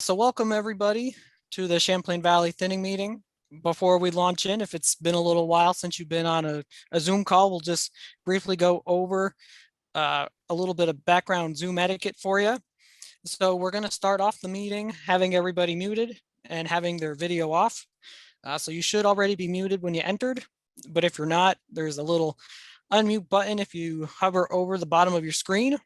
So welcome everybody to the Champlain Valley thinning meeting. Before we launch in, if it's been a little while since you've been on a Zoom call, we'll just briefly go over a little bit of background Zoom etiquette for you. So we're going to start off the meeting having everybody muted and having their video off. So you should already be muted when you entered, but if you're not, there's a little unmute button if you hover over the bottom of your screen,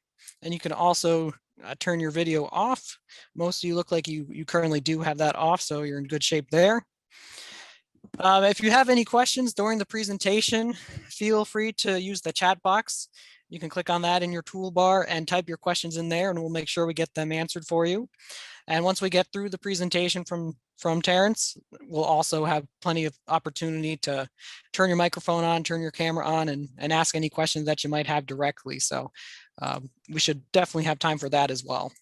and you can also turn your video off. Most of you look like you currently do have that off, so you're in good shape there. If you have any questions during the presentation, feel free to use the chat box. You can click on that in your toolbar and type your questions in there, and we'll make sure we get them answered for you. And once we get through the presentation from Terrence, we'll also have plenty of opportunity to turn your microphone on, turn your camera on, and ask any questions that you might have directly. So we should definitely have time for that as well.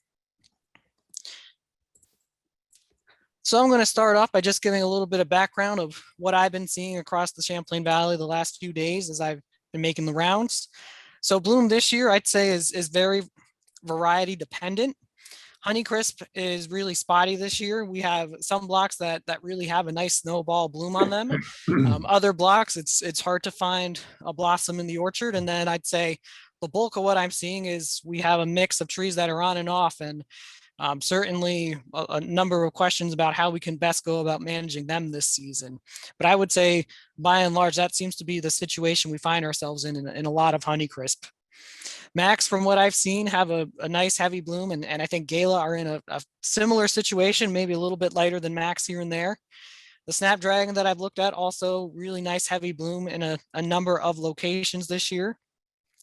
So I'm going to start off by just giving a little bit of background of what I've been seeing across the Champlain Valley the last few days as I've been making the rounds. So bloom this year, I'd say is very variety dependent. Honeycrisp is really spotty this year. We have some blocks that really have a nice snowball bloom on them. Other blocks, it's hard to find a blossom in the orchard. And then I'd say the bulk of what I'm seeing is we have a mix of trees that are on and off, and certainly a number of questions about how we can best go about managing them this season. But I would say by and large, that seems to be the situation we find ourselves in a lot of Honeycrisp. Max, from what I've seen, have a nice heavy bloom, and I think Gala are in a similar situation, maybe a little bit lighter than Max here and there. The Snapdragon that I've looked at also really nice heavy bloom in a number of locations this year.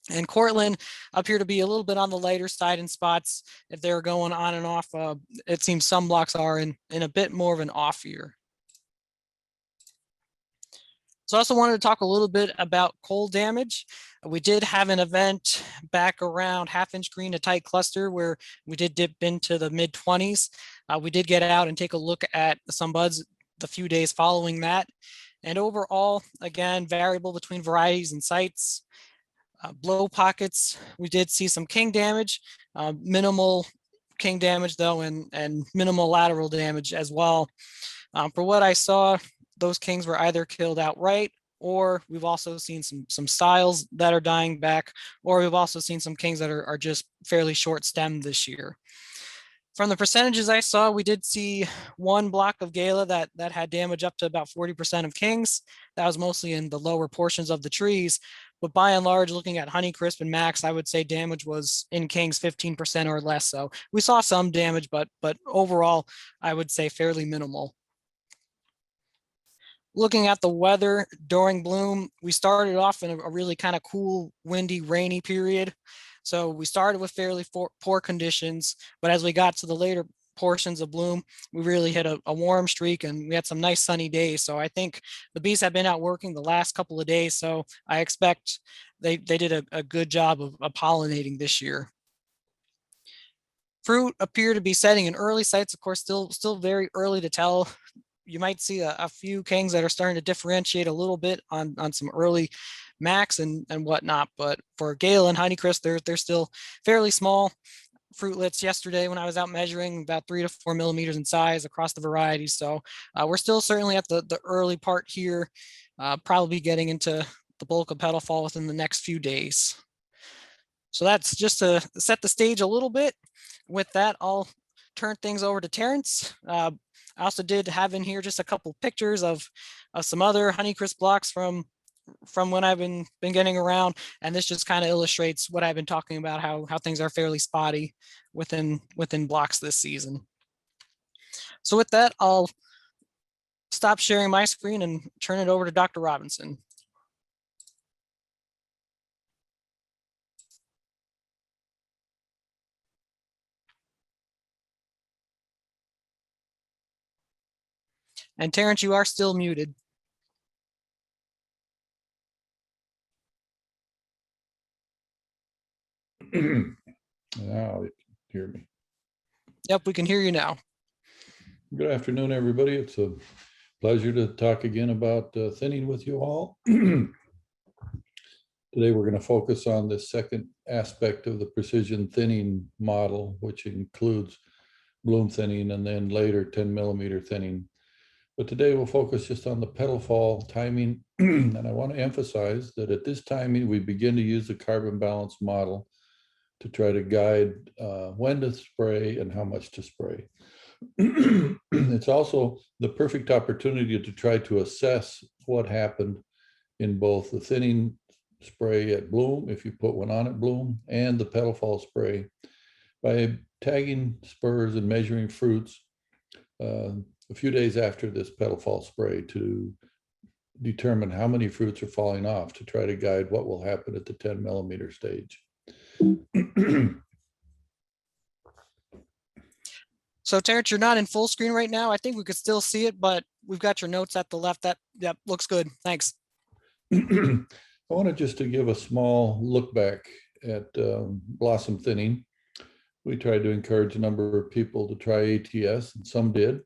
And Cortland appear to be a little bit on the lighter side in spots. If they're going on and off, it seems some blocks are in a bit more of an off year. So I also wanted to talk a little bit about cold damage. We did have an event back around half-inch green to tight cluster where we did dip into the mid-20s. We did get out and take a look at some buds the few days following that. And overall, again, variable between varieties and sites. Blow pockets, we did see some king damage, minimal king damage though, and minimal lateral damage as well. For what I saw, those kings were either killed outright, or we've also seen some styles that are dying back, or we've also seen some kings that are just fairly short stemmed this year. From the percentages I saw, we did see one block of Gala that had damage up to about 40% of kings. That was mostly in the lower portions of the trees. But by and large, looking at Honeycrisp and Max, I would say damage was in kings 15% or less. So we saw some damage, but overall, I would say fairly minimal. Looking at the weather during bloom, we started off in a really kind of cool, windy, rainy period. So we started with fairly poor conditions, but as we got to the later portions of bloom, we really hit a warm streak and we had some nice sunny days. So I think the bees have been out working the last couple of days. So I expect they did a good job of pollinating this year. Fruit appear to be setting in early sites. Of course, still very early to tell. You might see a few kings that are starting to differentiate a little bit on some early Max and whatnot. But for Gale and Honeycrisp, they're still fairly small. Fruitlets yesterday when I was out measuring about 3 to 4 millimeters in size across the varieties. So we're still certainly at the early part here, probably getting into the bulk of petal fall within the next few days. So that's just to set the stage a little bit. With that, I'll turn things over to Terrence. I also did have in here just a couple pictures of some other Honeycrisp blocks from when I've been getting around, and this just kind of illustrates what I've been talking about, how things are fairly spotty within blocks this season. So with that, I'll stop sharing my screen and turn it over to Dr. Robinson. And Terrence, you are still muted. Now you can hear me. Yep, we can hear you now. Good afternoon, everybody. It's a pleasure to talk again about thinning with you all. Today, we're going to focus on the second aspect of the precision thinning model, which includes bloom thinning, and then later 10 millimeter thinning. But today we'll focus just on the petal fall timing. And I want to emphasize that at this timing, we begin to use the carbon balance model to try to guide when to spray and how much to spray. It's also the perfect opportunity to try to assess what happened in both the thinning spray at bloom, if you put one on at bloom, and the petal fall spray by tagging spurs and measuring fruits a few days after this petal fall spray to determine how many fruits are falling off to try to guide what will happen at the 10 millimeter stage. So Terrence, you're not in full screen right now. I think we could still see it, but we've got your notes at the left. That looks good. Thanks. I wanted just to give a small look back at blossom thinning. We tried to encourage a number of people to try ATS, and some did.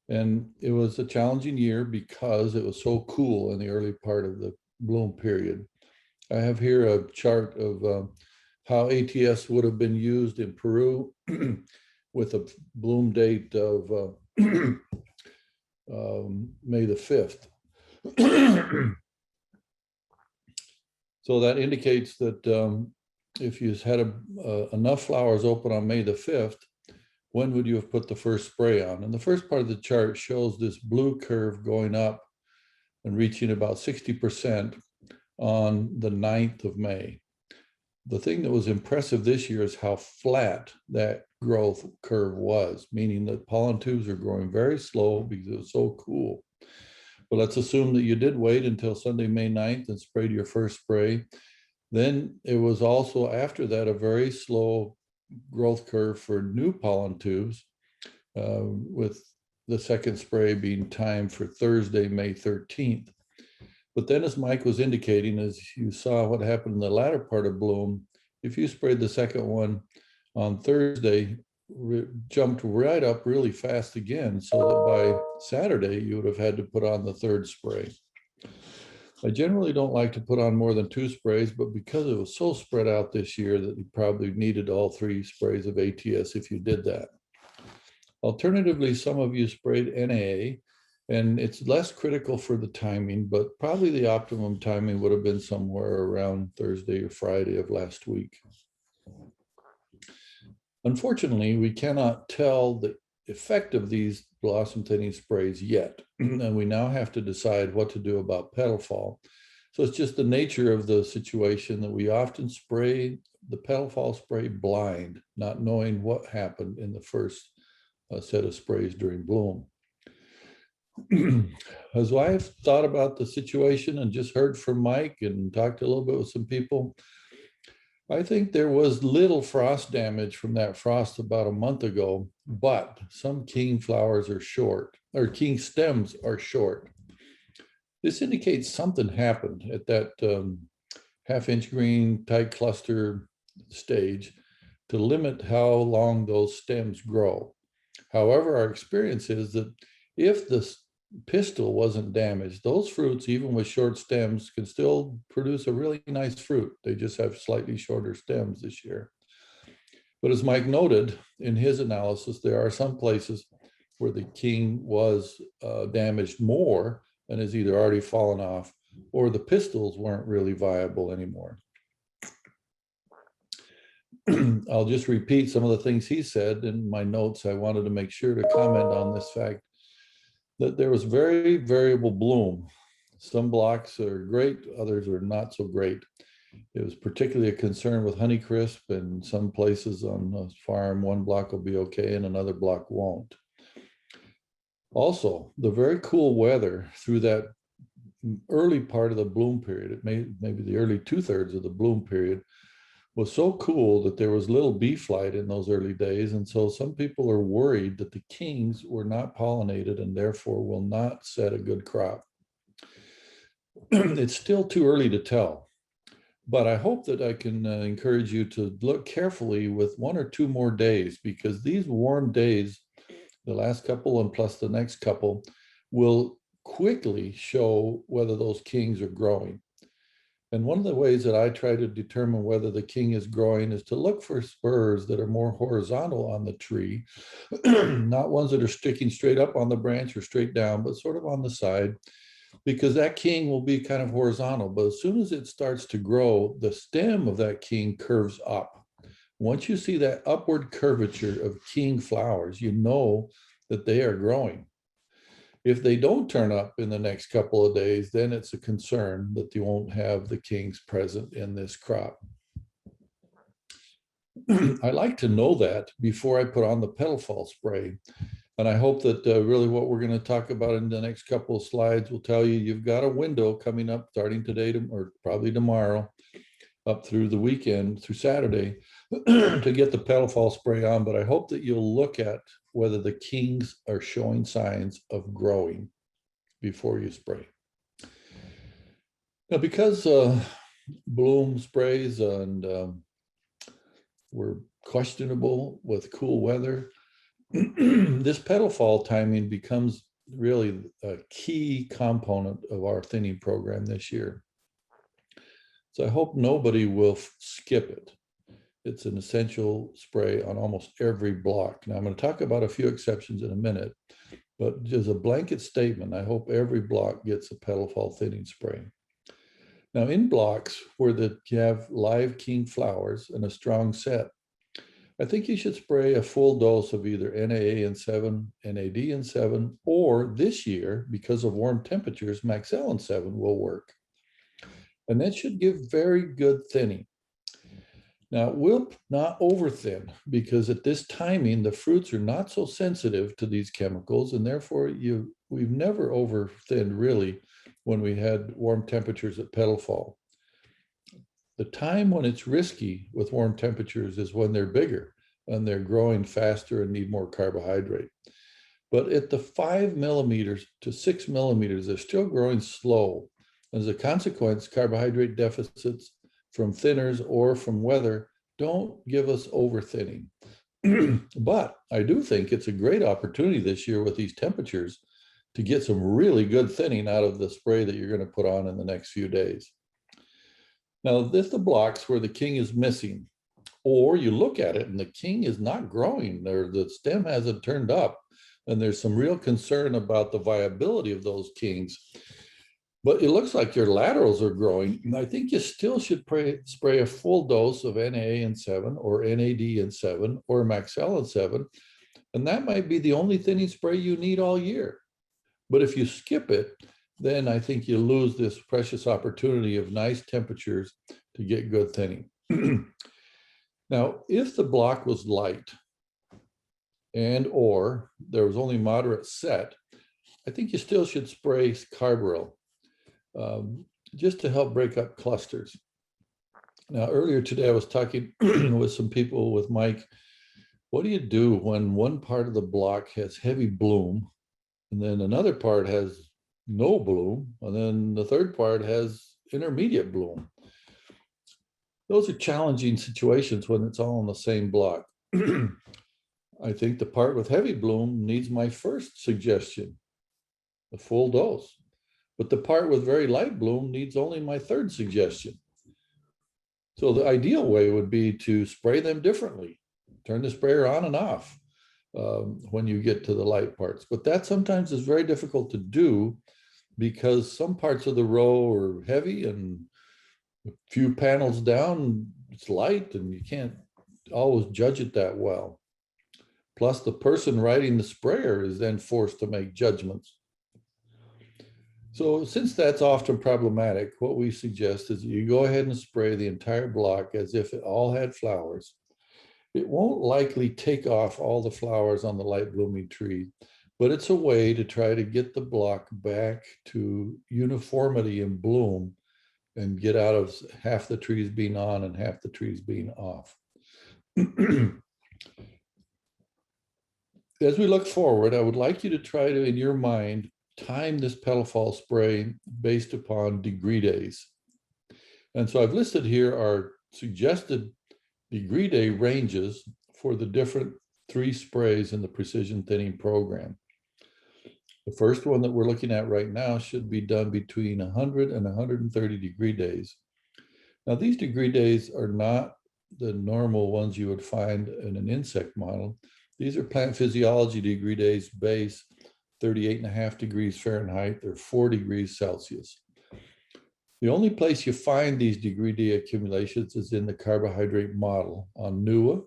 And it was a challenging year because it was so cool in the early part of the bloom period. I have here a chart of how ATS would have been used in Peru with a bloom date of May the 5th. So that indicates that if you had enough flowers open on May the 5th, when would you have put the first spray on? And the first part of the chart shows this blue curve going up and reaching about 60% on the 9th of May. The thing that was impressive this year is how flat that growth curve was, meaning that pollen tubes are growing very slow because it was so cool. But let's assume that you did wait until Sunday, May 9th and sprayed your first spray. Then it was also after that a very slow growth curve for new pollen tubes, with the second spray being timed for Thursday, May 13th. But then, as Mike was indicating, as you saw what happened in the latter part of bloom, if you sprayed the second one on Thursday, jumped right up really fast again, so that by Saturday, you would have had to put on the third spray. I generally don't like to put on more than 2 sprays, but because it was so spread out this year that you probably needed all 3 sprays of ATS if you did that. Alternatively, some of you sprayed NA, and it's less critical for the timing, but probably the optimum timing would have been somewhere around Thursday or Friday of last week. Unfortunately, we cannot tell the effect of these blossom thinning sprays yet, and we now have to decide what to do about petal fall. So it's just the nature of the situation that we often spray the petal fall spray blind, not knowing what happened in the first set of sprays during bloom. As I've thought about the situation and just heard from Mike and talked a little bit with some people, I think there was little frost damage from that frost about a month ago, but some king flowers are short, or king stems are short. This indicates something happened at that half-inch green tight cluster stage to limit how long those stems grow. However, our experience is that if the pistil wasn't damaged, those fruits, even with short stems, can still produce a really nice fruit. They just have slightly shorter stems this year. But as Mike noted in his analysis, there are some places where the king was damaged more and has either already fallen off or the pistils weren't really viable anymore. I'll just repeat some of the things he said in my notes. I wanted to make sure to comment on this fact that there was very variable bloom. Some blocks are great, others are not so great. It was particularly a concern with Honeycrisp, and some places on the farm, one block will be okay and another block won't. Also, the very cool weather through that early part of the bloom period, maybe the early 2/3 of the bloom period, was so cool that there was little bee flight in those early days. And so some people are worried that the kings were not pollinated and therefore will not set a good crop. It's still too early to tell, but I hope that I can encourage you to look carefully with 1 or 2 more days, because these warm days, the last couple and plus the next couple, will quickly show whether those kings are growing. And one of the ways that I try to determine whether the king is growing is to look for spurs that are more horizontal on the tree, not ones that are sticking straight up on the branch or straight down, but sort of on the side, because that king will be kind of horizontal. But as soon as it starts to grow, the stem of that king curves up. Once you see that upward curvature of king flowers, you know that they are growing. If they don't turn up in the next couple of days, then it's a concern that you won't have the kings present in this crop. I like to know that before I put on the petal fall spray. And I hope that really what we're going to talk about in the next couple of slides will tell you you've got a window coming up starting today or probably tomorrow up through the weekend, through Saturday, to get the petal fall spray on. But I hope that you'll look at whether the kings are showing signs of growing before you spray. Now, because bloom sprays and were questionable with cool weather, this petal fall timing becomes really a key component of our thinning program this year. So I hope nobody will skip it. It's an essential spray on almost every block. Now I'm going to talk about a few exceptions in a minute, but just a blanket statement, I hope every block gets a petal fall thinning spray. Now in blocks where you have live king flowers and a strong set, I think you should spray a full dose of either NAA-N7, NAD-N7, or this year, because of warm temperatures, Maxell-N7 will work. And that should give very good thinning. Now, it will not over thin, because at this timing, the fruits are not so sensitive to these chemicals, and therefore we've never over thinned really when we had warm temperatures at petal fall. The time when it's risky with warm temperatures is when they're bigger and they're growing faster and need more carbohydrate. But at the 5 millimeters to 6 millimeters, they're still growing slow. As a consequence, carbohydrate deficits from thinners or from weather don't give us over thinning. But I do think it's a great opportunity this year with these temperatures to get some really good thinning out of the spray that you're going to put on in the next few days. Now, this the blocks where the king is missing, or you look at it and the king is not growing, or the stem hasn't turned up, and there's some real concern about the viability of those kings. But it looks like your laterals are growing, and I think you still should spray a full dose of NAA-N7 or NAD-N7 or Maxell-N7, and that might be the only thinning spray you need all year. But if you skip it, then I think you lose this precious opportunity of nice temperatures to get good thinning. Now, if the block was light and or there was only moderate set, I think you still should spray carbaryl just to help break up clusters. Now, earlier today, I was talking with some people with Mike. What do you do when one part of the block has heavy bloom and then another part has no bloom, and then the third part has intermediate bloom? Those are challenging situations when it's all on the same block. I think the part with heavy bloom needs my first suggestion, a full dose. But the part with very light bloom needs only my third suggestion. So the ideal way would be to spray them differently, turn the sprayer on and off when you get to the light parts. But that sometimes is very difficult to do because some parts of the row are heavy and a few panels down, it's light, and you can't always judge it that well. Plus, the person riding the sprayer is then forced to make judgments. So since that's often problematic, what we suggest is you go ahead and spray the entire block as if it all had flowers. It won't likely take off all the flowers on the light blooming tree, but it's a way to try to get the block back to uniformity in bloom and get out of half the trees being on and half the trees being off. As we look forward, I would like you to try to, in your mind, time this petal fall spray based upon degree days. And so I've listed here our suggested degree day ranges for the different 3 sprays in the precision thinning program. The first one that we're looking at right now should be done between 100 and 130 degree days. Now, these degree days are not the normal ones you would find in an insect model. These are plant physiology degree days base, 38.5 degrees Fahrenheit, or 4 degrees Celsius. The only place you find these degree day accumulations is in the carbohydrate model on NUA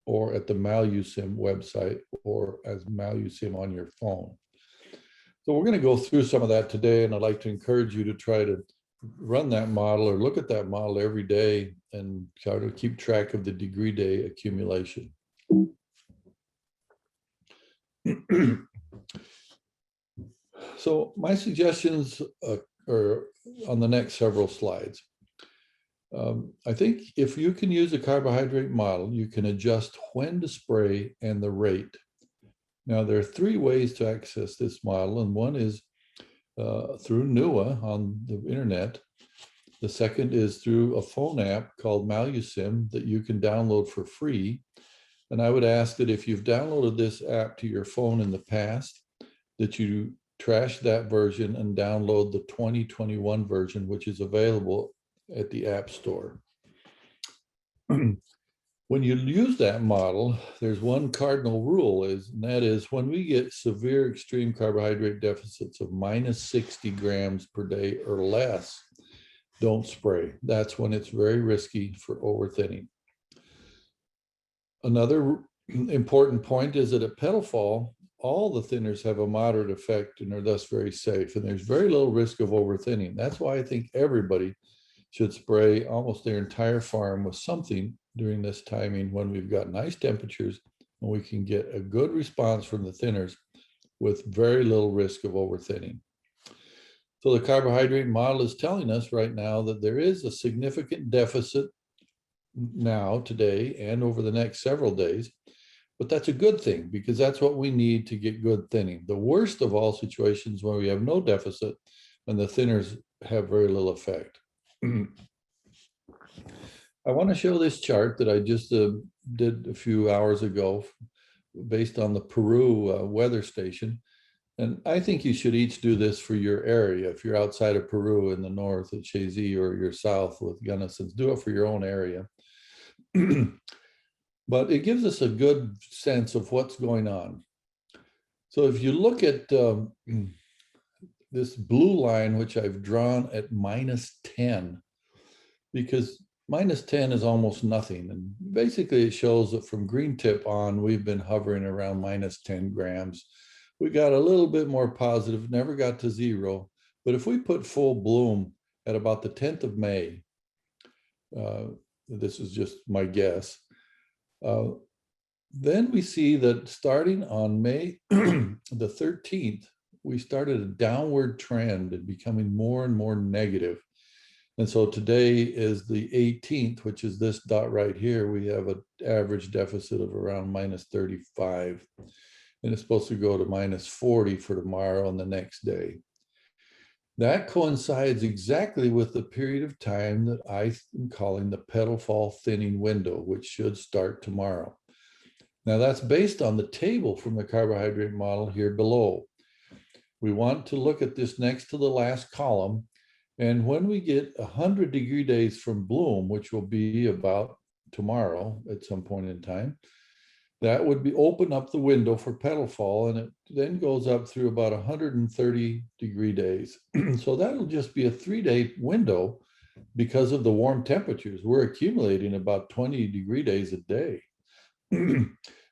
or at the MaluSim website or as MaluSim on your phone. So we're going to go through some of that today, and I'd like to encourage you to try to run that model or look at that model every day and try to keep track of the degree day accumulation. So my suggestions are on the next several slides. I think if you can use a carbohydrate model, you can adjust when to spray and the rate. Now, there are three ways to access this model, and one is through NUA on the internet. The second is through a phone app called MaluSim that you can download for free. And I would ask that if you've downloaded this app to your phone in the past, that you trash that version and download the 2021 version, which is available at the App Store. When you use that model, there's one cardinal rule, and that is when we get severe extreme carbohydrate deficits of minus 60 grams per day or less, don't spray. That's when it's very risky for overthinning. Another important point is that at Petal Fall, all the thinners have a moderate effect and are thus very safe, and there's very little risk of overthinning. That's why I think everybody should spray almost their entire farm with something during this timing when we've got nice temperatures and we can get a good response from the thinners with very little risk of overthinning. So the carbohydrate model is telling us right now that there is a significant deficit now, today, and over the next several days. But that's a good thing because that's what we need to get good thinning. The worst of all situations where we have no deficit and the thinners have very little effect. I want to show this chart that I just did a few hours ago based on the Peru weather station. And I think you should each do this for your area. If you're outside of Peru in the north at Chazy, or you're south with Gunnison, do it for your own area. But it gives us a good sense of what's going on. So if you look at this blue line, which I've drawn at minus 10, because minus 10 is almost nothing. And basically it shows that from green tip on, we've been hovering around minus 10 grams. We got a little bit more positive, never got to zero. But if we put full bloom at about the 10th of May, this is just my guess, then we see that starting on May the 13th, we started a downward trend and becoming more and more negative. And so today is the 18th, which is this dot right here. We have an average deficit of around minus 35. And it's supposed to go to minus 40 for tomorrow and the next day. That coincides exactly with the period of time that I am calling the Petal Fall thinning window, which should start tomorrow. Now that's based on the table from the carbohydrate model here below. We want to look at this next to the last column. And when we get 100 degree days from bloom, which will be about tomorrow at some point in time, that would be open up the window for Petal Fall, and it then goes up through about 130 degree days. So that'll just be a 3-day window because of the warm temperatures. We're accumulating about 20 degree days a day.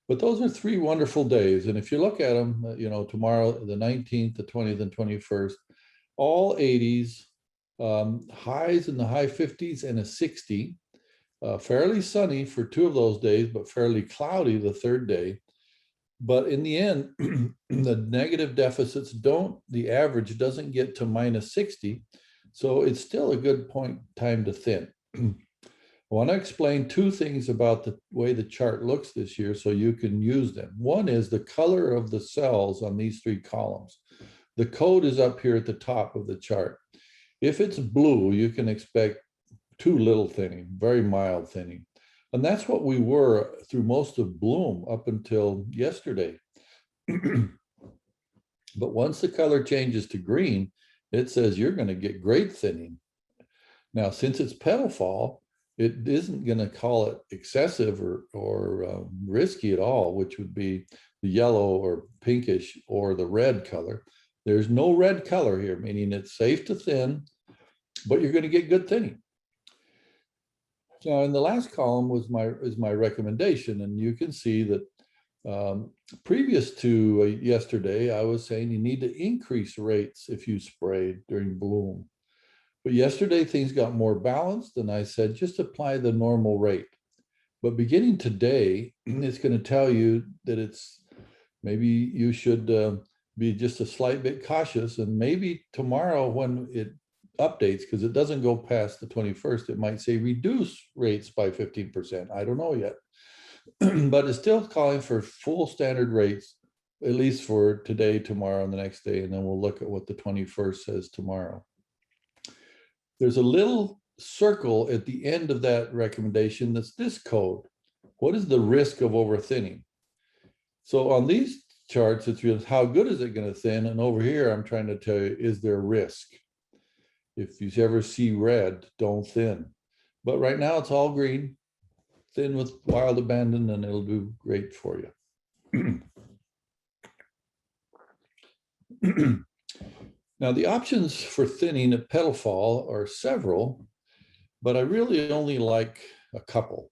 But those are 3 wonderful days. And if you look at them, you know, tomorrow, the 19th, the 20th, and 21st, all 80s, highs in the high 50s and a 60. Fairly sunny for 2 of those days, but fairly cloudy the 3rd day. But in the end, the negative deficits the average doesn't get to minus 60. So it's still a good time to thin. I want to explain 2 things about the way the chart looks this year so you can use them. One is the color of the cells on these 3 columns. The code is up here at the top of the chart. If it's blue, you can expect too little thinning, very mild thinning. And that's what we were through most of bloom up until yesterday. But once the color changes to green, it says you're going to get great thinning. Now, since it's petal fall, it isn't going to call it excessive or risky at all, which would be the yellow or pinkish or the red color. There's no red color here, meaning it's safe to thin, but you're going to get good thinning. Now, in the last column is my recommendation, and you can see that previous to yesterday, I was saying you need to increase rates if you sprayed during bloom. But yesterday things got more balanced, and I said just apply the normal rate. But beginning today, it's going to tell you that it's maybe you should be just a slight bit cautious, and maybe tomorrow when it updates, because it doesn't go past the 21st, it might say reduce rates by 15%. I don't know yet, but it's still calling for full standard rates, at least for today, tomorrow, and the next day, and then we'll look at what the 21st says tomorrow. There's a little circle at the end of that recommendation that's this code. What is the risk of overthinning? So on these charts, it's really how good is it going to thin? And over here, I'm trying to tell you, is there risk? If you ever see red, don't thin. But right now it's all green. Thin with wild abandon and it'll do great for you. Now, the options for thinning at petal fall are several, but I really only like a couple.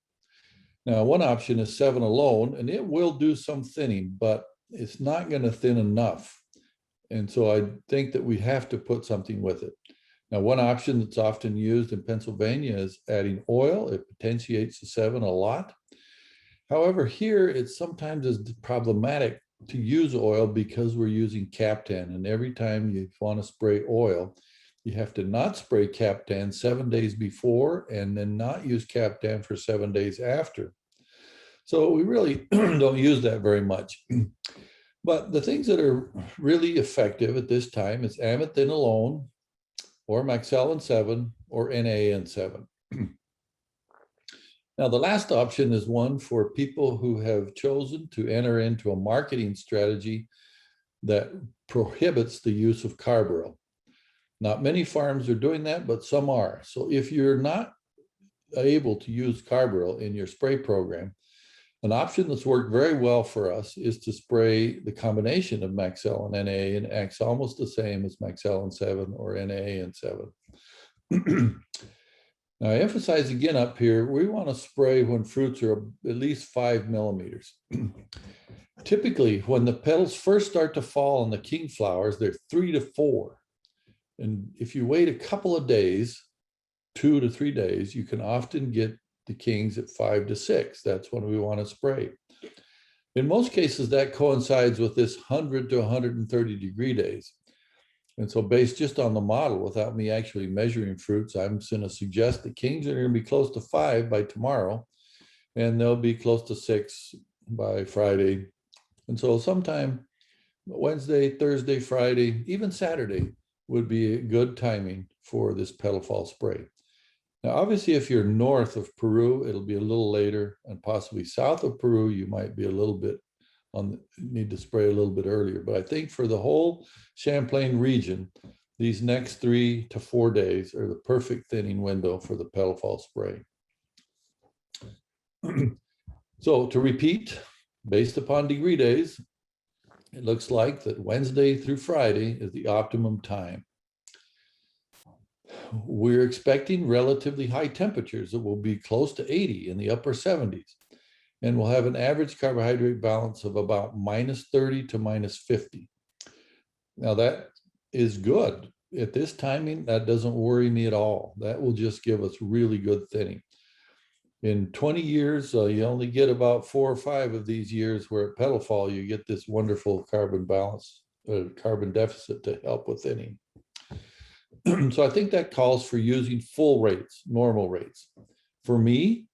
Now, one option is 7 alone, and it will do some thinning, but it's not going to thin enough. And so I think that we have to put something with it. Now, one option that's often used in Pennsylvania is adding oil. It potentiates the 7 a lot. However, here it sometimes is problematic to use oil because we're using Captan, and every time you want to spray oil, you have to not spray Captan 7 days before and then not use Captan for 7 days after. So we really don't use that very much. But the things that are really effective at this time is Amethyst alone, or Maxellin 7, or NA 7. Now, the last option is one for people who have chosen to enter into a marketing strategy that prohibits the use of carbaryl. Not many farms are doing that, but some are. So if you're not able to use carbaryl in your spray program, an option that's worked very well for us is to spray the combination of Maxellin NA and acts almost the same as Maxellin 7 or NA 7. Now, I emphasize again up here, we want to spray when fruits are at least 5 millimeters. Typically, when the petals first start to fall on the king flowers, they're 3 to 4. And if you wait a couple of days, 2 to 3 days, you can often get the kings at 5 to 6. That's when we want to spray. In most cases, that coincides with this 100 to 130 degree days. And so based just on the model, without me actually measuring fruits, I'm going to suggest the kings are going to be close to 5 by tomorrow, and they'll be close to 6 by Friday. And so sometime Wednesday, Thursday, Friday, even Saturday would be good timing for this petal fall spray. Now, obviously, if you're north of Peru, it'll be a little later, and possibly south of Peru, you might be a little bit need to spray a little bit earlier. But I think for the whole Champlain region, these next 3 to 4 days are the perfect thinning window for the petal fall spray. So to repeat, based upon degree days, it looks like that Wednesday through Friday is the optimum time. We're expecting relatively high temperatures that will be close to 80 in the upper 70s. And we'll have an average carbohydrate balance of about -30 to -50. Now that is good. At this timing, that doesn't worry me at all. That will just give us really good thinning. In 20 years, you only get about 4 or 5 of these years where at petal fall, you get this wonderful carbon balance, carbon deficit to help with thinning. So I think that calls for using full rates, normal rates. For me,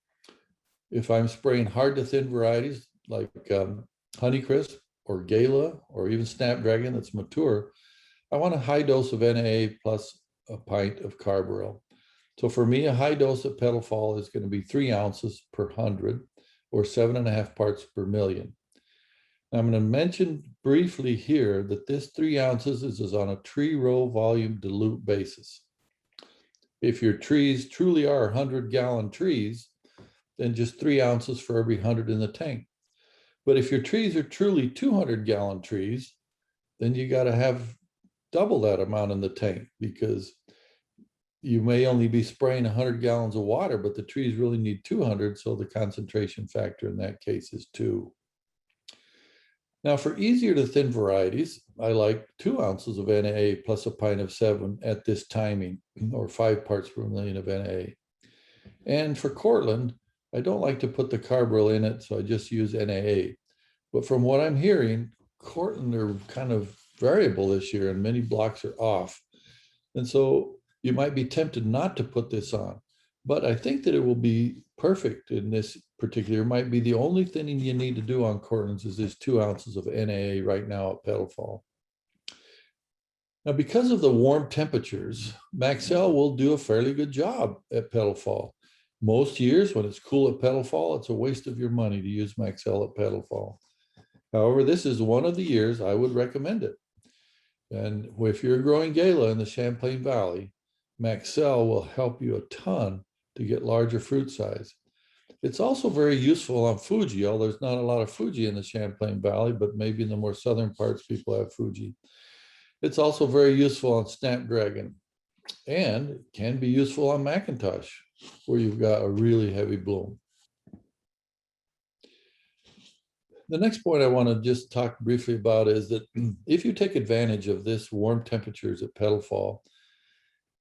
if I'm spraying hard to thin varieties like Honeycrisp or Gala or even Snapdragon that's mature, I want a high dose of NA plus a pint of carbaryl. So for me, a high dose at petal fall is going to be 3 ounces per 100 or 7.5 parts per million. Now I'm going to mention briefly here that this 3 ounces is on a tree row volume dilute basis. If your trees truly are 100-gallon trees, then just 3 ounces for every 100 in the tank. But if your trees are truly 200-gallon trees, then you got to have double that amount in the tank, because you may only be spraying 100 gallons of water, but the trees really need 200. So the concentration factor in that case is 2. Now, for easier to thin varieties, I like 2 ounces of NA plus a pint of 7 at this timing, or 5 parts per million of NA. And for Cortland, I don't like to put the carbaryl in it, so I just use NAA. But from what I'm hearing, Cortland are kind of variable this year, and many blocks are off. And so you might be tempted not to put this on, but I think that it will be perfect in this particular. It might be the only thinning you need to do on Cortlands is this 2 ounces of NAA right now at Petal Fall. Now, because of the warm temperatures, Maxell will do a fairly good job at Petal Fall. Most years when it's cool at Petal Fall, it's a waste of your money to use Maxell at Petal Fall. However, this is one of the years I would recommend it. And if you're growing Gala in the Champlain Valley, Maxell will help you a ton to get larger fruit size. It's also very useful on Fuji, although there's not a lot of Fuji in the Champlain Valley, but maybe in the more southern parts, people have Fuji. It's also very useful on Snapdragon, and can be useful on Macintosh, where you've got a really heavy bloom. The next point I want to just talk briefly about is that if you take advantage of this warm temperatures at Petal Fall,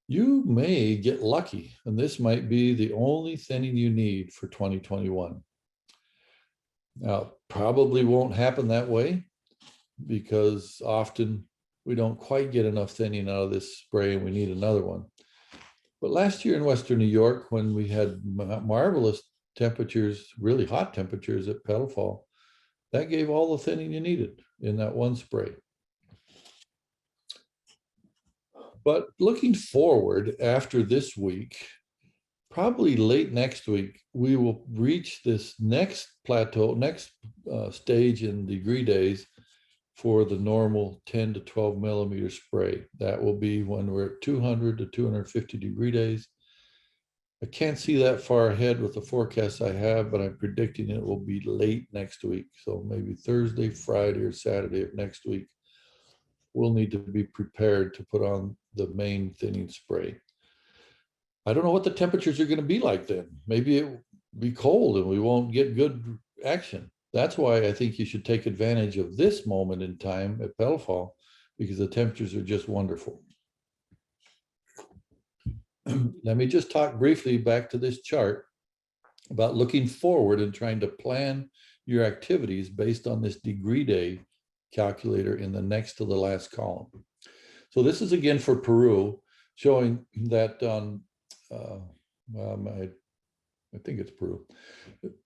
you may get lucky, and this might be the only thinning you need for 2021. Now, probably won't happen that way, because often we don't quite get enough thinning out of this spray and we need another one. But last year in Western New York, when we had marvelous temperatures, really hot temperatures at Petal Fall, that gave all the thinning you needed in that one spray. But looking forward after this week, probably late next week, we will reach this next plateau, next stage in degree days for the normal 10 to 12 millimeter spray. That will be when we're at 200 to 250 degree days. I can't see that far ahead with the forecast I have, but I'm predicting it will be late next week. So maybe Thursday, Friday, or Saturday of next week, we'll need to be prepared to put on the main thinning spray. I don't know what the temperatures are going to be like then. Maybe it will be cold and we won't get good action. That's why I think you should take advantage of this moment in time at Petal Fall, because the temperatures are just wonderful. Let me just talk briefly back to this chart about looking forward and trying to plan your activities based on this degree day calculator in the next to the last column. So this is again for Peru, showing that on, I think it's Peru,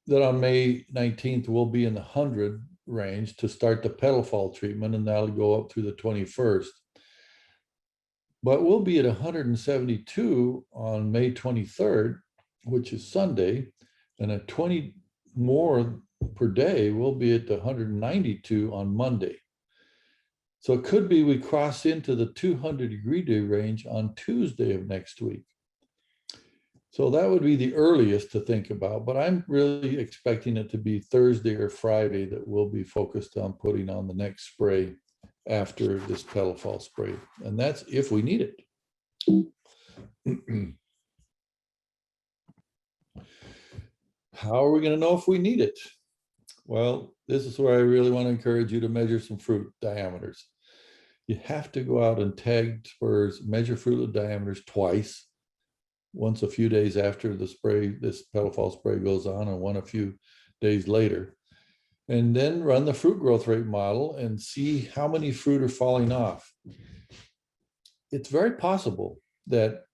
that on May 19th, we'll be in the 100 range to start the Petal Fall treatment, and that'll go up through the 21st. But we'll be at 172 on May 23rd, which is Sunday, and at 20 more per day, we'll be at 192 on Monday. So it could be we cross into the 200 degree day range on Tuesday of next week. So that would be the earliest to think about, but I'm really expecting it to be Thursday or Friday that we'll be focused on putting on the next spray after this Petal Fall spray. And that's if we need it. How are we going to know if we need it? Well, this is where I really want to encourage you to measure some fruit diameters. You have to go out and tag spurs, measure fruitlet diameters twice. Once a few days after the spray, this Petal Fall spray goes on, and one a few days later. And then run the fruit growth rate model and see how many fruit are falling off. It's very possible that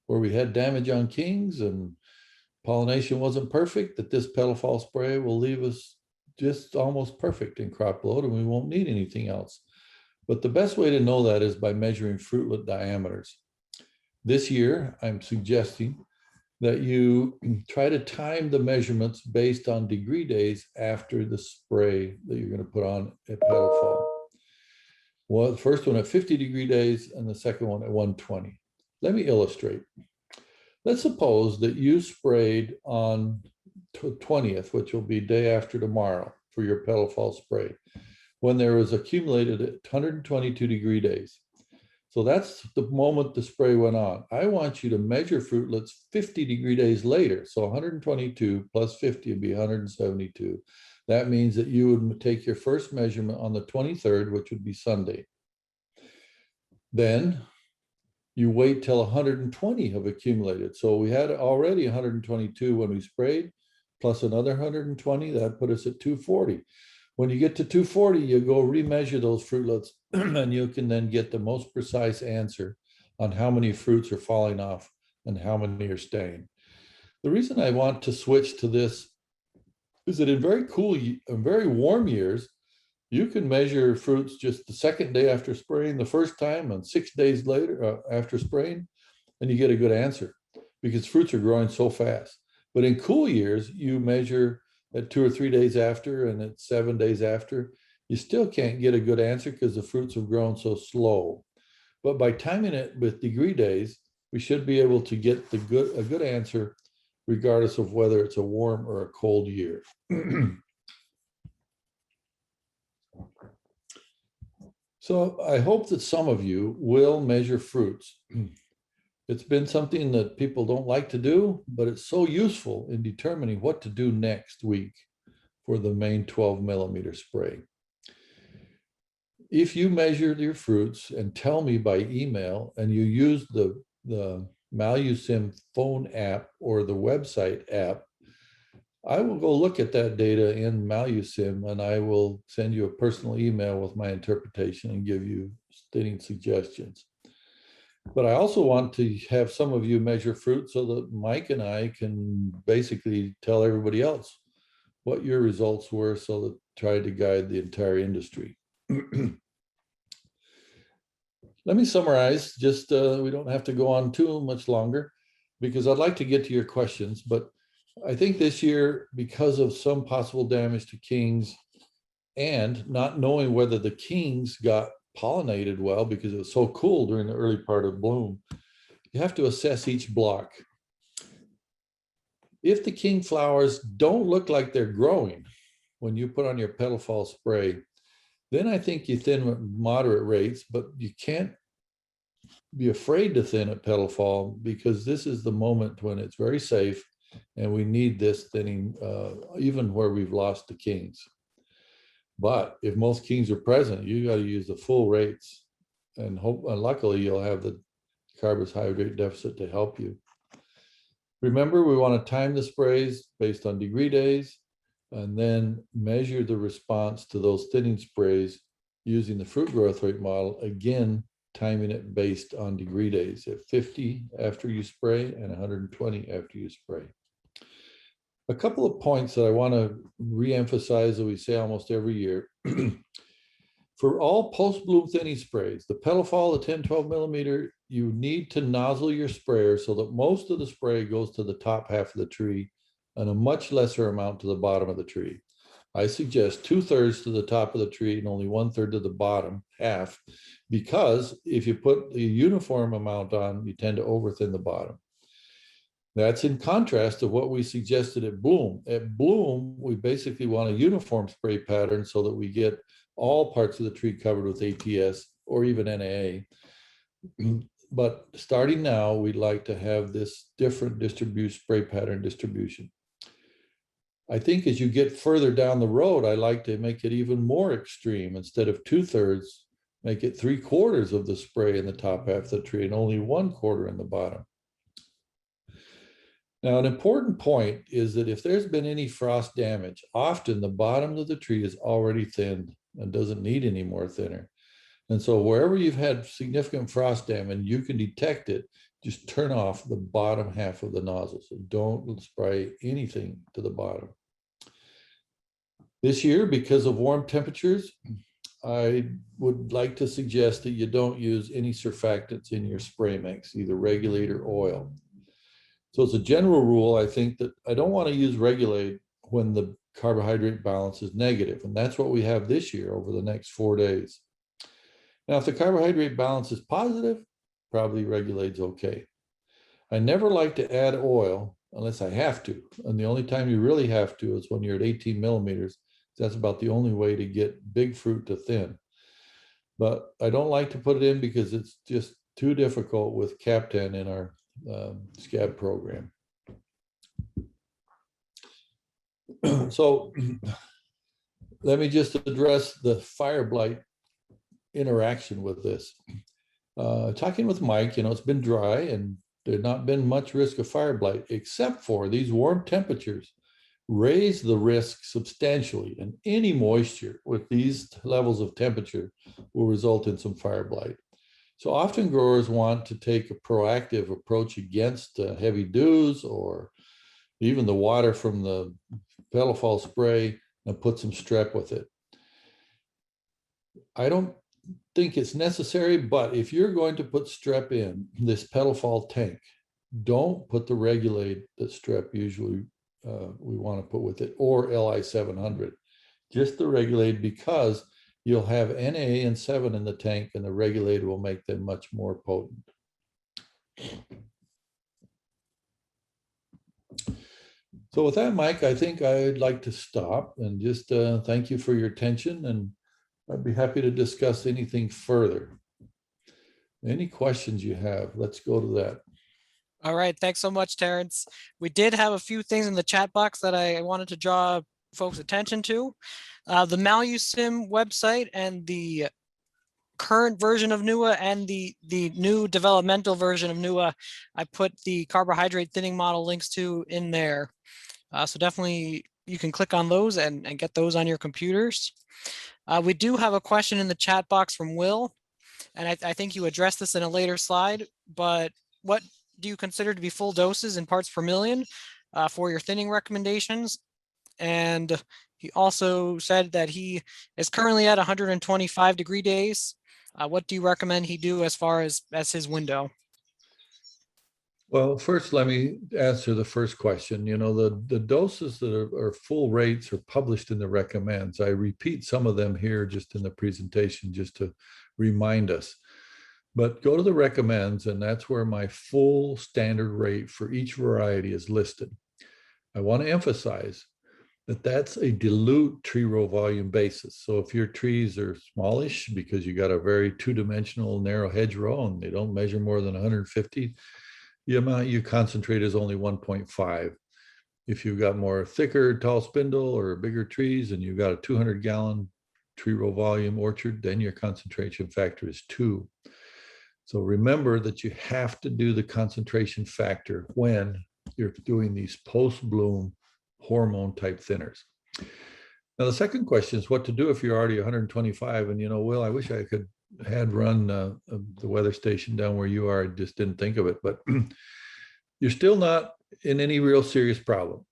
where we had damage on kings and pollination wasn't perfect, that this Petal Fall spray will leave us just almost perfect in crop load and we won't need anything else. But the best way to know that is by measuring fruitlet diameters. This year, I'm suggesting that you try to time the measurements based on degree days after the spray that you're going to put on at Petal Fall. Well, the first one at 50 degree days and the second one at 120. Let me illustrate. Let's suppose that you sprayed on 20th, which will be day after tomorrow for your petal fall spray, when there was accumulated at 122 degree days. So that's the moment the spray went on. I want you to measure fruitlets 50 degree days later. So 122 plus 50 would be 172. That means that you would take your first measurement on the 23rd, which would be Sunday. Then you wait till 120 have accumulated. So we had already 122 when we sprayed, plus another 120, that put us at 240. When you get to 240, you go remeasure those fruitlets and you can then get the most precise answer on how many fruits are falling off and how many are staying. The reason I want to switch to this is that in very cool and very warm years, you can measure fruits just the second day after spraying the first time and 6 days later after spraying, and you get a good answer because fruits are growing so fast. But in cool years, you measure at 2 or 3 days after and at 7 days after, you still can't get a good answer because the fruits have grown so slow. But by timing it with degree days, we should be able to get a good answer regardless of whether it's a warm or a cold year. So I hope that some of you will measure fruits. It's been something that people don't like to do, but it's so useful in determining what to do next week for the main 12 millimeter spray. If you measure your fruits and tell me by email and you use the MaluSim phone app or the website app, I will go look at that data in MaluSim and I will send you a personal email with my interpretation and give you thinning suggestions. But I also want to have some of you measure fruit so that Mike and I can basically tell everybody else what your results were so that try to guide the entire industry. Let me summarize, just we don't have to go on too much longer because I'd like to get to your questions, but I think this year, because of some possible damage to kings and not knowing whether the kings got pollinated well because it was so cool during the early part of bloom, you have to assess each block. If the king flowers don't look like they're growing when you put on your petal fall spray, then I think you thin at moderate rates, but you can't be afraid to thin at petal fall because this is the moment when it's very safe and we need this thinning even where we've lost the kings. But if most kings are present, you got to use the full rates and hope, and luckily you'll have the carbohydrate deficit to help you. Remember, we want to time the sprays based on degree days and then measure the response to those thinning sprays using the fruit growth rate model, again, timing it based on degree days at 50 after you spray and 120 after you spray. A couple of points that I want to reemphasize that we say almost every year. For all post-bloom thinning sprays, the petal fall, the 10, 12 millimeter, you need to nozzle your sprayer so that most of the spray goes to the top half of the tree and a much lesser amount to the bottom of the tree. I suggest 2/3 to the top of the tree and only 1/3 to the bottom half, because if you put the uniform amount on, you tend to overthin the bottom. That's in contrast to what we suggested at bloom. At bloom, we basically want a uniform spray pattern so that we get all parts of the tree covered with ATS or even NAA. But starting now, we'd like to have this different spray pattern distribution. I think as you get further down the road, I like to make it even more extreme. Instead of 2/3, make it 3/4 of the spray in the top half of the tree and only 1/4 in the bottom. Now, an important point is that if there's been any frost damage, often the bottom of the tree is already thinned and doesn't need any more thinner. And so wherever you've had significant frost damage, you can detect it, just turn off the bottom half of the nozzle. So don't spray anything to the bottom. This year, because of warm temperatures, I would like to suggest that you don't use any surfactants in your spray mix, either Regulate or oil. So as a general rule, I think that I don't want to use Regulate when the carbohydrate balance is negative. And that's what we have this year over the next 4 days. Now, if the carbohydrate balance is positive, probably Regulate's okay. I never like to add oil unless I have to. And the only time you really have to is when you're at 18 millimeters. That's about the only way to get big fruit to thin. But I don't like to put it in because it's just too difficult with Captan in our scab program. So let me just address the fire blight interaction with this. Talking with Mike, it's been dry and there's not been much risk of fire blight, except for these warm temperatures raise the risk substantially, and any moisture with these levels of temperature will result in some fire blight. So often growers want to take a proactive approach against heavy dews or even the water from the petal fall spray and put some strep with it. I don't think it's necessary, but if you're going to put strep in this petal fall tank, don't put the Regulate that strep usually we want to put with it, or LI 700. Just the Regulate, because you'll have Na and 7 in the tank, and the Regulate will make them much more potent. So with that, Mike, I think I'd like to stop and just thank you for your attention, and I'd be happy to discuss anything further. Any questions you have, let's go to that. All right, thanks so much, Terrence. We did have a few things in the chat box that I wanted to draw folks' attention to. The Malusim website and the current version of NUA and the new developmental version of NUA, I put the carbohydrate thinning model links to in there. So definitely you can click on those and get those on your computers. We do have a question in the chat box from Will, and I think you addressed this in a later slide, but what do you consider to be full doses in parts per million for your thinning recommendations? And he also said that he is currently at 125 degree days. What do you recommend he do as far as his window? Well, first, let me answer the first question. The doses that are full rates are published in the recommends. I repeat some of them here just in the presentation, just to remind us. But go to the recommends, and that's where my full standard rate for each variety is listed. I want to emphasize that that's a dilute tree row volume basis. So if your trees are smallish because you got a very two-dimensional narrow hedgerow and they don't measure more than 150, the amount you concentrate is only 1.5. If you've got more thicker tall spindle or bigger trees and you've got a 200-gallon tree row volume orchard, then your concentration factor is 2. So remember that you have to do the concentration factor when you're doing these post-bloom hormone type thinners. Now, the second question is what to do if you're already 125. And, Will, I wish I could had run the weather station down where you are. I just didn't think of it, but you're still not in any real serious problem.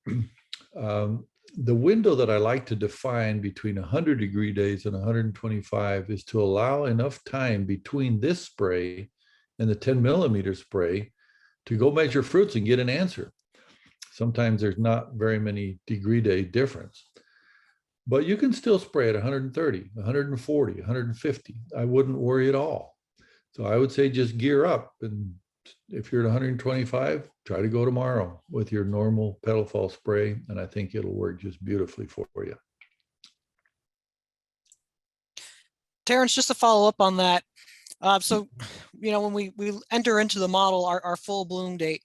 The window that I like to define between 100 degree days and 125 is to allow enough time between this spray and the 10 millimeter spray to go measure fruits and get an answer. Sometimes there's not very many degree day difference, but you can still spray at 130, 140, 150. I wouldn't worry at all. So I would say just gear up, and if you're at 125, try to go tomorrow with your normal petal fall spray, and I think it'll work just beautifully for you. Terrence, just to follow up on that. So, when we enter into the model, our full bloom date,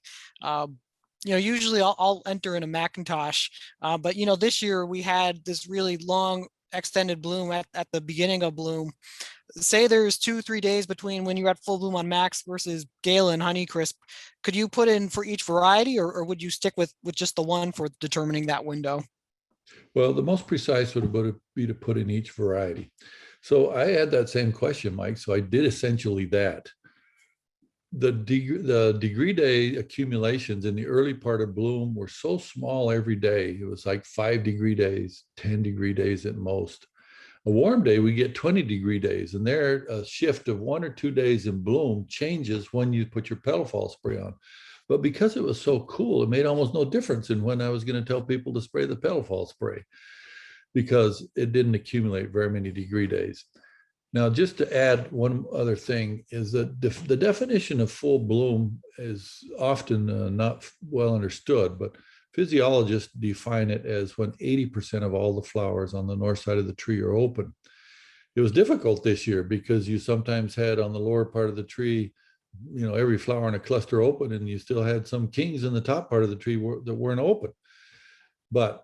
usually I'll enter in a Macintosh, but this year we had this really long extended bloom at the beginning of bloom. Say there's 2-3 days between when you're at full bloom on Max versus Gala and Honeycrisp. Could you put in for each variety, or would you stick with just the one for determining that window? Well, the most precise would be to put in each variety. So I had that same question, Mike. So I did essentially that. The degree day accumulations in the early part of bloom were so small every day. It was like 5 degree days, 10 degree days at most. A warm day, we get 20 degree days, and there a shift of 1 or 2 days in bloom changes when you put your petal fall spray on. But because it was so cool, it made almost no difference in when I was going to tell people to spray the petal fall spray, because it didn't accumulate very many degree days. Now, just to add one other thing is that the definition of full bloom is often not well understood, but physiologists define it as when 80% of all the flowers on the north side of the tree are open. It was difficult this year because you sometimes had on the lower part of the tree, every flower in a cluster open, and you still had some kings in the top part of the tree that weren't open. But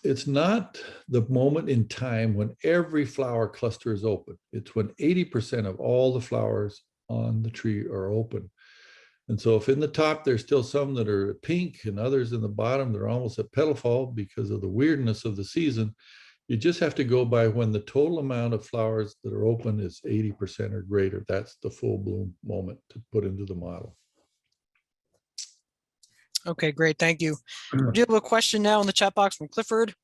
it's not the moment in time when every flower cluster is open. It's when 80% of all the flowers on the tree are open. And so if in the top, there's still some that are pink and others in the bottom, they're almost at petal fall because of the weirdness of the season. You just have to go by when the total amount of flowers that are open is 80% or greater. That's the full bloom moment to put into the model. Okay, great. Thank you. We do have a question now in the chat box from Clifford.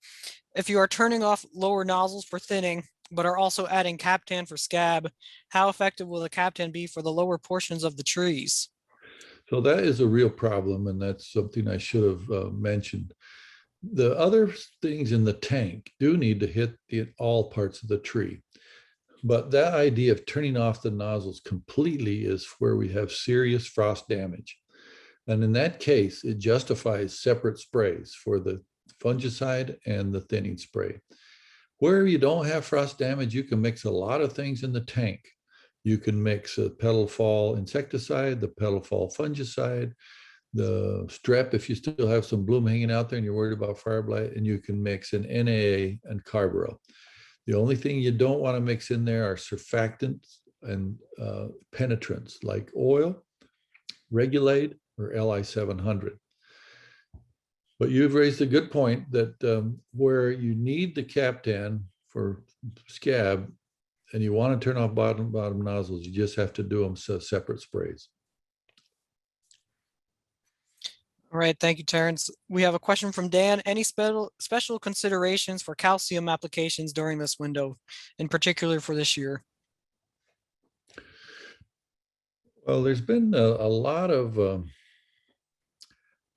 If you are turning off lower nozzles for thinning, but are also adding Captan for scab, how effective will the Captan be for the lower portions of the trees? So that is a real problem, and that's something I should have mentioned. The other things in the tank do need to hit all parts of the tree. But that idea of turning off the nozzles completely is where we have serious frost damage. And in that case, it justifies separate sprays for the fungicide and the thinning spray. Where you don't have frost damage, you can mix a lot of things in the tank. You can mix a petal fall insecticide, the petal fall fungicide, the strep if you still have some bloom hanging out there and you're worried about fire blight, and you can mix an NAA and carbaryl. The only thing you don't want to mix in there are surfactants and penetrants like oil, Regulate, or LI 700. But you've raised a good point that where you need the Captan for scab and you want to turn off bottom nozzles, you just have to do them separate sprays. All right, thank you, Terrence. We have a question from Dan. Any special considerations for calcium applications during this window, in particular for this year? Well, there's been a lot of, I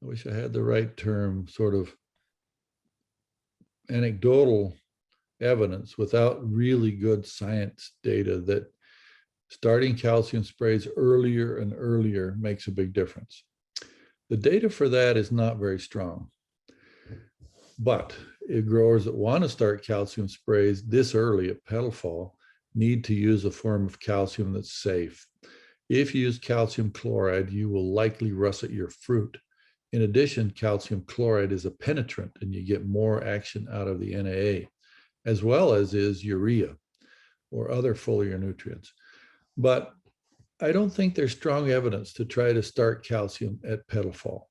wish I had the right term, sort of anecdotal evidence without really good science data that starting calcium sprays earlier and earlier makes a big difference. The data for that is not very strong. But growers that want to start calcium sprays this early at petal fall need to use a form of calcium that's safe. If you use calcium chloride, you will likely russet your fruit. In addition, calcium chloride is a penetrant and you get more action out of the NAA, as well as is urea or other foliar nutrients. But I don't think there's strong evidence to try to start calcium at petal fall.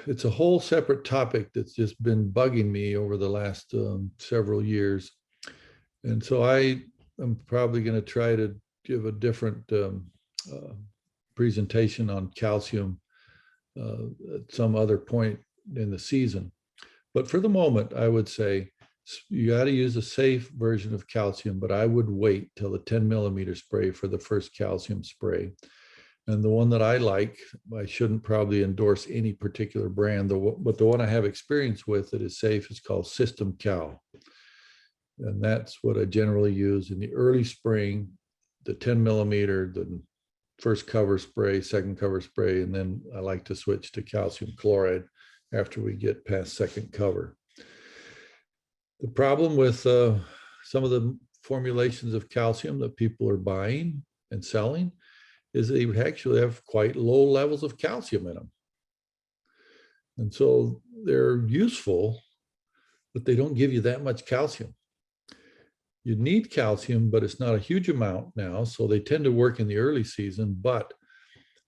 It's a whole separate topic that's just been bugging me over the last several years. And so I am probably going to try to give a different presentation on calcium at some other point in the season. But for the moment, I would say you got to use a safe version of calcium, but I would wait till the 10 millimeter spray for the first calcium spray. And the one that I like, I shouldn't probably endorse any particular brand, but the one I have experience with that is safe is called System Cal. And that's what I generally use in the early spring, the 10 millimeter, the first cover spray, second cover spray, and then I like to switch to calcium chloride after we get past second cover. The problem with some of the formulations of calcium that people are buying and selling is they actually have quite low levels of calcium in them. And so they're useful, but they don't give you that much calcium. You need calcium, but it's not a huge amount now. So they tend to work in the early season, but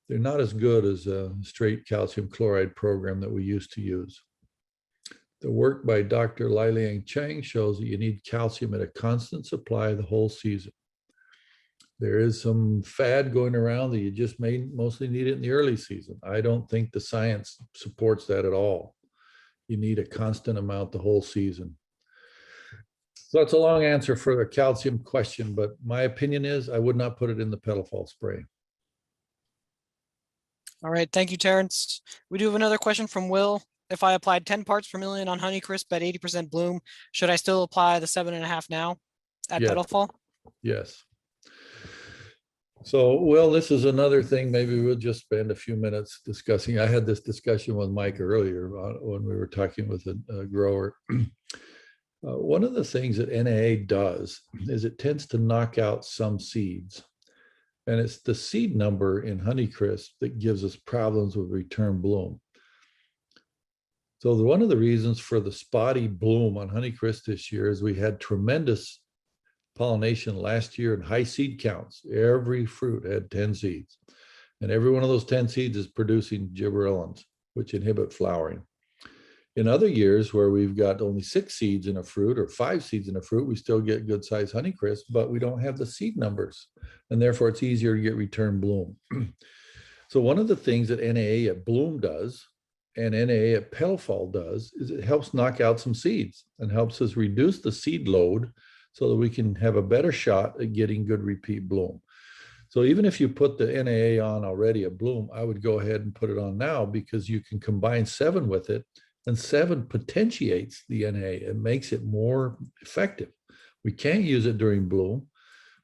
they're not as good as a straight calcium chloride program that we used to use. The work by Dr. Liliang Chang shows that you need calcium at a constant supply the whole season. There is some fad going around that you just mostly need it in the early season. I don't think the science supports that at all. You need a constant amount the whole season. So that's a long answer for a calcium question, but my opinion is I would not put it in the petal fall spray. All right, thank you, Terrence. We do have another question from Will. If I applied 10 parts per million on Honeycrisp at 80% bloom, should I still apply the 7.5 now at Yes. petal fall? Yes. So, well, this is another thing. Maybe we'll just spend a few minutes discussing. I had this discussion with Mike earlier when we were talking with a grower. One of the things that NAA does is it tends to knock out some seeds. And it's the seed number in Honeycrisp that gives us problems with return bloom. So one of the reasons for the spotty bloom on Honeycrisp this year is we had tremendous pollination last year and high seed counts. Every fruit had 10 seeds. And every one of those 10 seeds is producing gibberellins, which inhibit flowering. In other years where we've got only 6 seeds in a fruit or 5 seeds in a fruit, we still get good sized Honeycrisp, but we don't have the seed numbers. And therefore it's easier to get return bloom. So one of the things that NAA at bloom does and NAA at petal fall does is it helps knock out some seeds and helps us reduce the seed load so that we can have a better shot at getting good repeat bloom. So even if you put the NAA on already at bloom, I would go ahead and put it on now because you can combine 7 with it, and 7 potentiates the NAA and makes it more effective. We can't use it during bloom,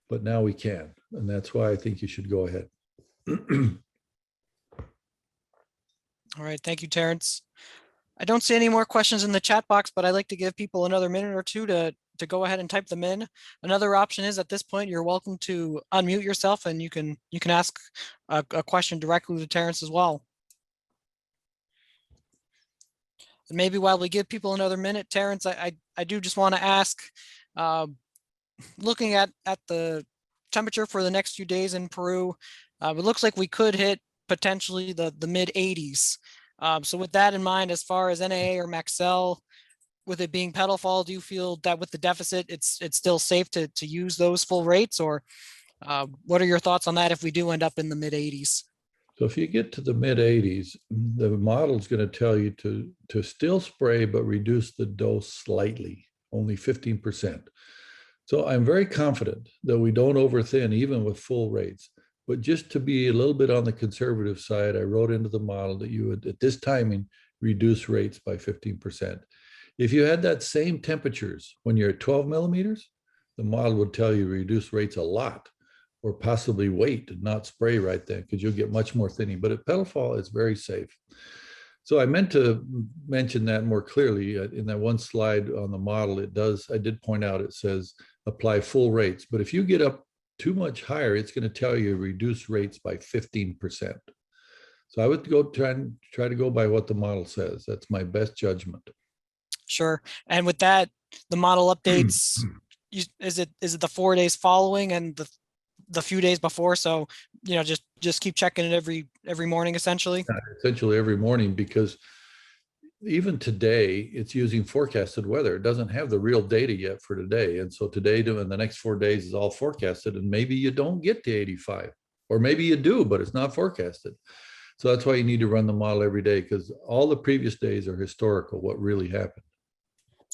but now we can. And that's why I think you should go ahead. All right, thank you, Terrence. I don't see any more questions in the chat box, but I'd like to give people another minute or two to go ahead and type them in. Another option is at this point, you're welcome to unmute yourself and you can ask a question directly to Terrence as well. And maybe while we give people another minute, Terrence, I do just want to ask, looking at the temperature for the next few days in Peru, it looks like we could hit potentially the mid 80s. So with that in mind, as far as NAA or Maxell, with it being petal fall, do you feel that with the deficit, it's still safe to use those full rates, or what are your thoughts on that if we do end up in the mid 80s? So if you get to the mid 80s, the model is going to tell you to still spray, but reduce the dose slightly, only 15%. So I'm very confident that we don't overthin even with full rates. But just to be a little bit on the conservative side, I wrote into the model that you would, at this timing, reduce rates by 15%. If you had that same temperatures when you're at 12 millimeters, the model would tell you reduce rates a lot, or possibly wait and not spray right then because you'll get much more thinning. But at petal fall, it's very safe. So I meant to mention that more clearly in that one slide on the model. I did point out, it says apply full rates. But if you get up too much higher, it's going to tell you reduce rates by 15%. So I would go try to go by what the model says. That's my best judgment. Sure. And with that, the model updates, is it the 4 days following and the few days before? So, just keep checking it every morning, essentially. Essentially every morning, because even today it's using forecasted weather. It doesn't have the real data yet for today. And so today and the next 4 days is all forecasted, and maybe you don't get to 85, or maybe you do, but it's not forecasted. So that's why you need to run the model every day, because all the previous days are historical, what really happened.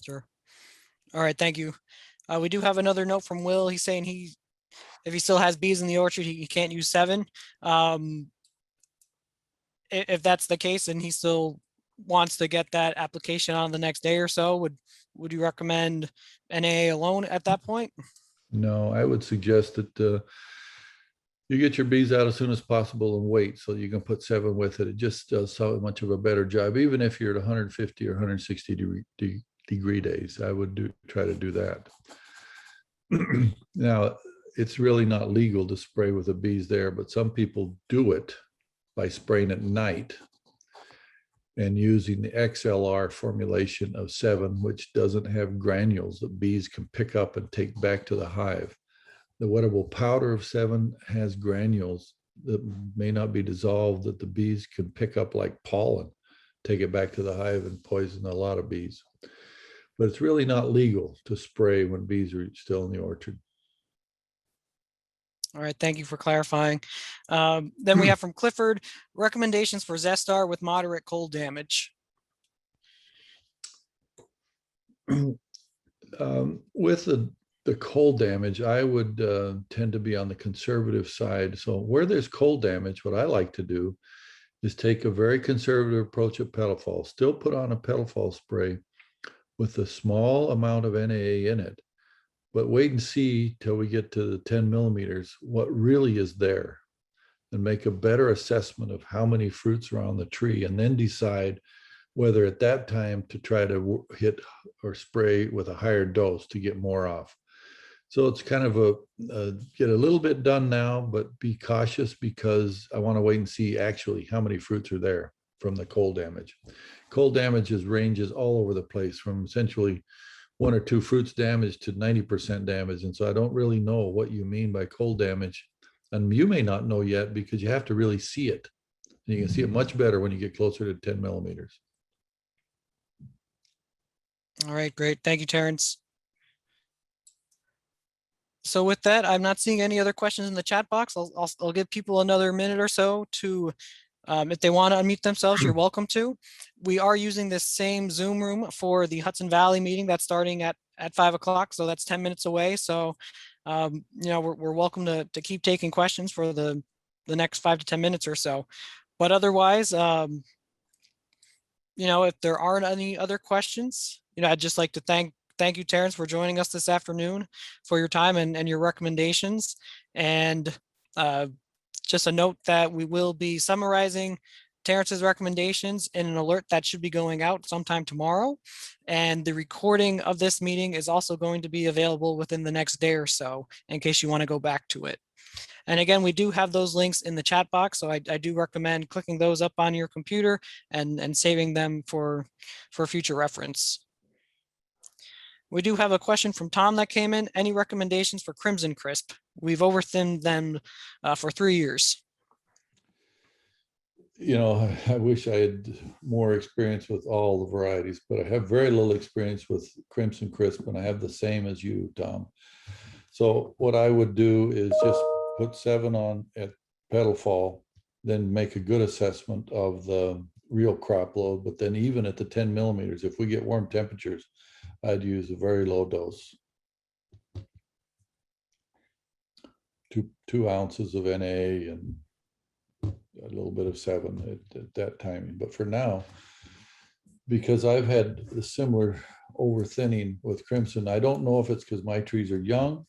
Sure. All right, thank you. We do have another note from Will. He's saying if he still has bees in the orchard, he can't use 7. If that's the case and he still wants to get that application on the next day or so, would you recommend NAA alone at that point? No, I would suggest that you get your bees out as soon as possible and wait so you can put 7 with it. It just does so much of a better job. Even if you're at 150 or 160 degree days, I would try to do that. Now, it's really not legal to spray with the bees there, but some people do it by spraying at night and using the XLR formulation of 7, which doesn't have granules that bees can pick up and take back to the hive. The wettable powder of 7 has granules that may not be dissolved that the bees can pick up like pollen, take it back to the hive and poison a lot of bees. But it's really not legal to spray when bees are still in the orchard. All right, thank you for clarifying. Then we have from Clifford, recommendations for Zestar with moderate cold damage. With the cold damage, I would tend to be on the conservative side. So where there's cold damage, what I like to do is take a very conservative approach at petal fall, still put on a petal fall spray with a small amount of NAA in it, but wait and see till we get to the 10 millimeters, what really is there, and make a better assessment of how many fruits are on the tree, and then decide whether at that time to try to hit or spray with a higher dose to get more off. So it's kind of get a little bit done now, but be cautious because I want to wait and see actually how many fruits are there from the cold damage. Cold damage ranges all over the place, from essentially 1 or 2 fruits damaged to 90% damage. And so I don't really know what you mean by cold damage. And you may not know yet because you have to really see it. And you can see it much better when you get closer to 10 millimeters. All right, great. Thank you, Terrence. So with that, I'm not seeing any other questions in the chat box. I'll give people another minute or so to, if they want to unmute themselves, you're welcome to. We are using this same Zoom room for the Hudson Valley meeting that's starting at 5 o'clock. So that's 10 minutes away. So, you know, we're welcome to keep taking questions for the next 5 to 10 minutes or so. But otherwise, you know, if there aren't any other questions, you know, I'd just like to thank you, Terrence, for joining us this afternoon, for your time and your recommendations. And just a note that we will be summarizing Terrence's recommendations in an alert that should be going out sometime tomorrow. And the recording of this meeting is also going to be available within the next day or so, in case you want to go back to it. And again, we do have those links in the chat box, so I do recommend clicking those up on your computer and saving them for future reference. We do have a question from Tom that came in. Any recommendations for Crimson Crisp? We've overthinned them for 3 years. You know, I wish I had more experience with all the varieties, but I have very little experience with Crimson Crisp, and I have the same as you, Tom. So what I would do is just put 7 on at petal fall, then make a good assessment of the real crop load. But then even at the 10 millimeters, if we get warm temperatures, I'd use a very low dose. 2 ounces of NA and a little bit of 7 at that timing. But for now, because I've had a similar overthinning with Crimson, I don't know if it's because my trees are young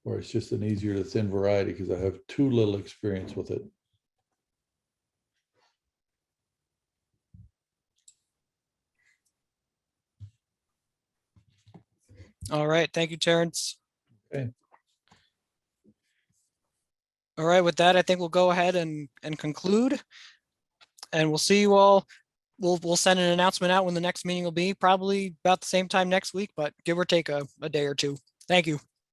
or it's just an easier to thin variety because I have too little experience with it. All right, thank you, Terrence. Okay. All right, with that, I think we'll go ahead and conclude. And we'll see you all. We'll send an announcement out when the next meeting will be, probably about the same time next week, but give or take a day or two. Thank you.